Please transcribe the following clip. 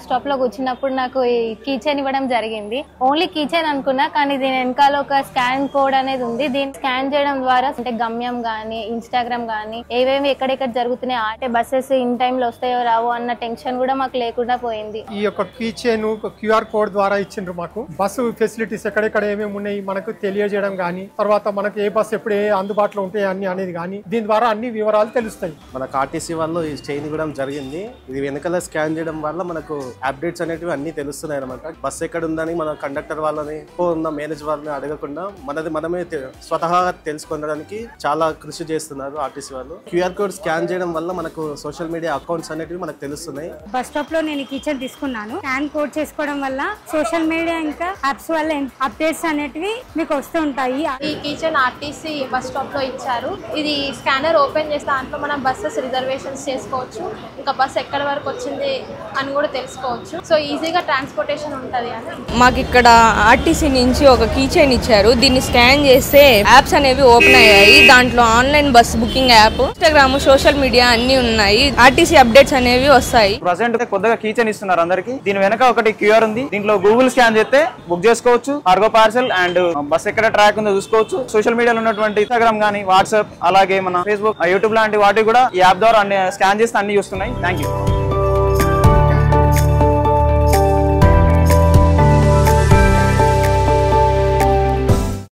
Bus stop లో కూర్చున్నప్పుడు నాకు ఈ కీ చైన్ ఇవ్వడం జరిగింది. ఓన్లీ కీ చైన్ అనుకున్నా, కానీ దీని వెనకాల ఒక స్కాన్ కోడ్ అనేది ఉంది. దీన్ని స్కాన్ చేయడం ద్వారా అంటే గమ్యం గానీ, ఇన్స్టాగ్రామ్ గానీ, ఏవేమి ఎక్కడెక్కడ జరుగుతున్నాయి, అంటే బస్సెస్ ఇన్ టైమ్ లో వస్తాయో రావో అన్న టెన్షన్ కూడా మాకు లేకుండా పోయింది. ఈ యొక్క కీ చైన్ క్యూఆర్ కోడ్ ద్వారా ఇచ్చిండ్రు మాకు. బస్సు ఫెసిలిటీస్ ఎక్కడెక్కడ ఏమేమి ఉన్నాయి మనకు తెలియజేయడం గానీ, తర్వాత మనకు ఏ బస్సు ఎప్పుడు ఏ అందుబాటులో ఉంటాయి అన్ని అనేది గానీ, దీని ద్వారా అన్ని వివరాలు తెలుస్తాయి. మనకు ఆర్టీసీ వాళ్ళు ఈ చైన్ ఇవ్వడం జరిగింది. ఇది వెనకాల స్కాన్ చేయడం వల్ల మనకు అప్డేట్స్ అనేటివి అన్ని తెలుస్తున్నాయి అనమాట. బస్సు ఎక్కడ ఉందని మన కండక్టర్ వాళ్ళని ఉన్న మేనేజర్ వాళ్ళని అడగకుండా మనమే స్వతహాగా తెలుసుకోవడానికి చాలా కృషి చేస్తున్నారు ఆర్టీసీ వాళ్ళు. క్యూఆర్ కోడ్ స్కాన్ చేయడం వల్ల మనకు సోషల్ మీడియా అకౌంట్స్ అనేటివి మనకు తెలుస్తున్నాయి. బస్ స్టాప్ లో నేను కీ చైన్ తీసుకున్నాను. స్కాన్ కోడ్ చేసుకోవడం వల్ల సోషల్ మీడియా ఇంకా యాప్స్ వల్ల అప్డేట్స్ అనేటివి మీకు వస్తూ ఉంటాయి. ఈ key chain RTC bus stop లో ఇచ్చారు. ఇది స్కానర్ ఓపెన్ చేస్తే దాంట్లో మనం బస్సెస్ రిజర్వేషన్స్ చేసుకోవచ్చు, ఇంకా బస్ ఎక్కడ వరకు వచ్చింది అని కూడా తెలుసుకోవచ్చు. సో ఈజీగా ట్రాన్స్పోర్టేషన్ ఉంటది అని. మాకు ఇక్కడ ఆర్టీసీ నుంచి ఒక కీ చైన్ ఇచ్చారు. దీన్ని స్కాన్ చేస్తే యాప్స్ అనేవి ఓపెన్ అయ్యాయి. దాంట్లో online bus booking app, Instagram, social media అన్ని ఉన్నాయి. ఆర్టీసీ అప్డేట్స్ అనేవి వస్తాయి. ప్రెసెంట్ కొద్దిగా కీ చైన్ ఇస్తున్నారు అందరికి. దీని వెనక ఒకటి క్యూఆర్ ఉంది. దీంట్లో గూగుల్ స్కాన్ చేస్తే బుక్ చేసుకోవచ్చు. కార్గో పార్సల్ అండ్ బస్ ఎక్కడ ట్రాక్ ఉందో చూసుకోవచ్చు. సోషల్ మీడియాలో ఉన్నటువంటి ఇన్స్టాగ్రామ్ గానీ, వాట్సాప్, అలాగే మన ఫేస్బుక్, యూట్యూబ్ లాంటి వాటి కూడా ఈ యాప్ ద్వారా స్కాన్ చేస్తే అన్ని చూస్తున్నాయి. Thank you.